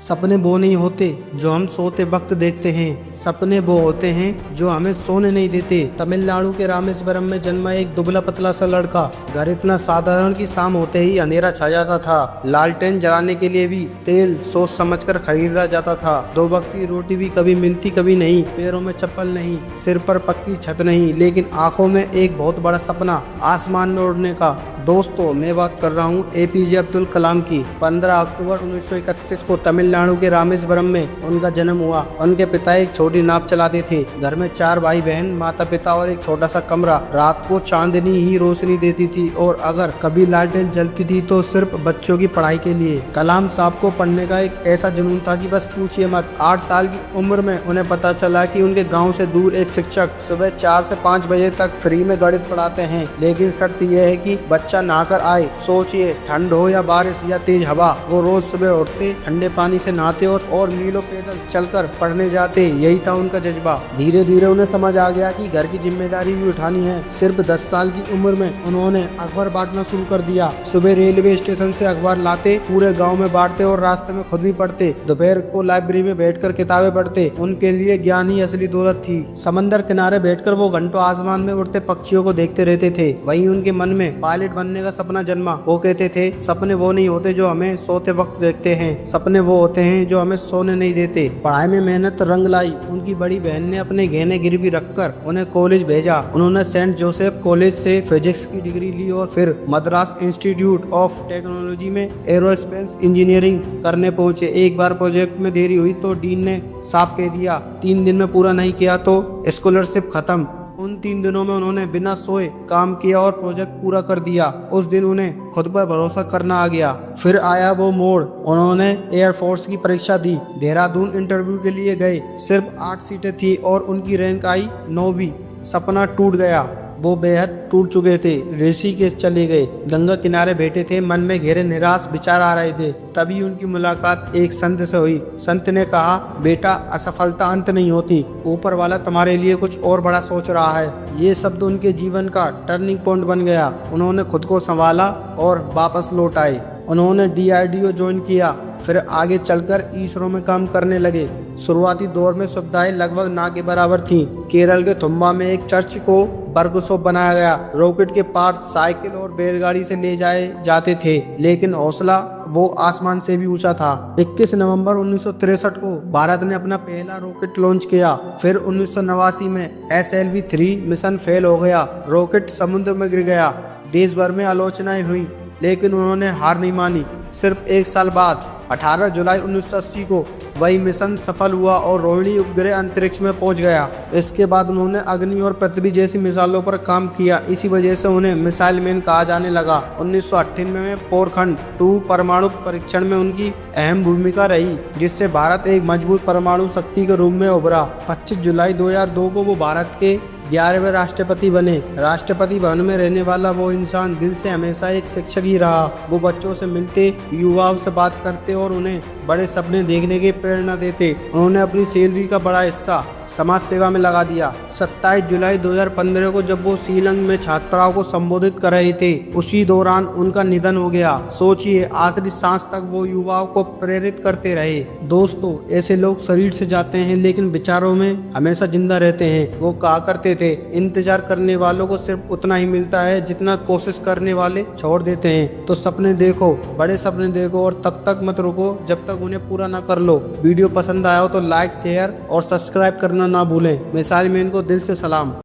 सपने वो नहीं होते जो हम सोते वक्त देखते हैं, सपने वो होते हैं जो हमें सोने नहीं देते। तमिलनाडु के रामेश्वरम में जन्मा एक दुबला पतला सा लड़का। घर इतना साधारण कि शाम होते ही अंधेरा छा जाता था। लालटेन जलाने के लिए भी तेल सोच समझकर खरीदा जाता था। 2 वक्त की रोटी भी कभी मिलती कभी नहीं। पैरों में चप्पल नहीं, सिर पर पक्की छत नहीं, लेकिन आंखों में एक बहुत बड़ा सपना, आसमान में उड़ने का। दोस्तों, मैं बात कर रहा हूँ APJ अब्दुल कलाम की। 15 अक्टूबर 1931 को तमिलनाडु के रामेश्वरम में उनका जन्म हुआ। उनके पिता एक छोटी नाव चलाते थे। घर में 4 भाई बहन, माता पिता और एक छोटा सा कमरा। रात को चांदनी ही रोशनी देती थी और अगर कभी लालटेन जलती थी तो सिर्फ बच्चों की पढ़ाई के लिए। कलाम साहब को पढ़ने का एक ऐसा जुनून था कि बस पूछिए मत। 8 साल की उम्र में उन्हें पता चला कि उनके गाँव से दूर एक शिक्षक सुबह 4 से 5 बजे तक फ्री में गणित पढ़ाते हैं, लेकिन शर्त यह है कि बच्चा नहाकर आए। सोचिए, ठंड हो या बारिश या तेज हवा, वो रोज सुबह उठते, ठंडे पानी से नहाते और मीलों पैदल चलकर पढ़ने जाते। यही था उनका जज्बा। धीरे धीरे उन्हें समझ आ गया कि घर की जिम्मेदारी भी उठानी है। सिर्फ 10 साल की उम्र में उन्होंने अखबार बांटना शुरू कर दिया। सुबह रेलवे स्टेशन से अखबार लाते, पूरे गाँव में बांटते और रास्ते में खुद भी पढ़ते। दोपहर को लाइब्रेरी में बैठकर किताबें पढ़ते। उनके लिए ज्ञान ही असली दौलत थी। समंदर किनारे बैठकर वो घंटों आसमान में उड़ते पक्षियों को देखते रहते थे। वहीं उनके मन में पायलट बनने का सपना जन्मा। वो कहते थे, सपने वो नहीं होते जो हमें सोते वक्त देखते हैं, सपने वो होते हैं जो हमें सोने नहीं देते। पढ़ाई में मेहनत रंग लाई। उनकी बड़ी बहन ने अपने गहने गिरवी रखकर उन्हें कॉलेज भेजा। उन्होंने सेंट जोसेफ कॉलेज से फिजिक्स की डिग्री ली और फिर मद्रास इंस्टीट्यूट ऑफ टेक्नोलॉजी में एरोस्पेस इंजीनियरिंग करने पहुंचे। एक बार प्रोजेक्ट में देरी हुई तो डीन ने साफ कह दिया, 3 दिन में पूरा नहीं किया तो स्कॉलरशिप खत्म। उन 3 दिनों में उन्होंने बिना सोए काम किया और प्रोजेक्ट पूरा कर दिया। उस दिन उन्हें खुद पर भरोसा करना आ गया। फिर आया वो मोड़। उन्होंने एयरफोर्स की परीक्षा दी। देहरादून इंटरव्यू के लिए गए। सिर्फ 8 सीटें थी और उनकी रैंक आई 9वीं। सपना टूट गया। वो बेहद टूट चुके थे। ऋषिकेश चले गए। गंगा किनारे बैठे थे। मन में गहरे निराश विचार आ रहे थे। तभी उनकी मुलाकात एक संत से हुई। संत ने कहा, बेटा, असफलता अंत नहीं होती, ऊपर वाला तुम्हारे लिए कुछ और बड़ा सोच रहा है। ये शब्द उनके जीवन का टर्निंग पॉइंट बन गया। उन्होंने खुद को संभाला और वापस लौट आए। उन्होंने DRDO ज्वाइन किया। फिर आगे चलकर इसरो में काम करने लगे। शुरुआती दौर में सुविधाएं लगभग ना के बराबर थीं। केरल के तुम्बा में एक चर्च को वर्कशॉप बनाया गया। रॉकेट के पार्ट्स साइकिल और बैलगाड़ी से ले जाए जाते थे, लेकिन हौसला वो आसमान से भी ऊंचा था। 21 नवंबर 1963 को भारत ने अपना पहला रॉकेट लॉन्च किया। फिर 1989 में SLV-3 मिशन फेल हो गया। रॉकेट समुद्र में गिर गया। देश भर में आलोचनाएं हुई, लेकिन उन्होंने हार नहीं मानी। सिर्फ 1 साल बाद 18 जुलाई 1980 को वही मिशन सफल हुआ और रोहिणी उपग्रह अंतरिक्ष में पहुंच गया। इसके बाद उन्होंने अग्नि और पृथ्वी जैसी मिसाइलों पर काम किया। इसी वजह से उन्हें मिसाइल मैन कहा जाने लगा। 1998 में पोखरण 2 परमाणु परीक्षण में उनकी अहम भूमिका रही, जिससे भारत एक मजबूत परमाणु शक्ति के रूप में उभरा। 25 जुलाई 2002 को वो भारत के 11वें राष्ट्रपति बने। राष्ट्रपति भवन में रहने वाला वो इंसान दिल से हमेशा एक शिक्षक ही रहा। वो बच्चों से मिलते, युवाओं से बात करते और उन्हें बड़े सपने देखने की प्रेरणा देते। उन्होंने अपनी सैलरी का बड़ा हिस्सा समाज सेवा में लगा दिया। 27 जुलाई 2015 को जब वो शिलंग में छात्राओं को संबोधित कर रहे थे, उसी दौरान उनका निधन हो गया। सोचिए, आखिरी सांस तक वो युवाओं को प्रेरित करते रहे। दोस्तों, ऐसे लोग शरीर से जाते हैं लेकिन विचारों में हमेशा जिंदा रहते हैं। वो कहा करते थे, इंतजार करने वालों को सिर्फ उतना ही मिलता है जितना कोशिश करने वाले छोड़ देते हैं। तो सपने देखो, बड़े सपने देखो और तब तक मत रुको जब तक उन्हें पूरा ना कर लो। वीडियो पसंद आया हो तो लाइक, शेयर और सब्सक्राइब करना ना भूलें। मिसाइल मैन को दिल से सलाम।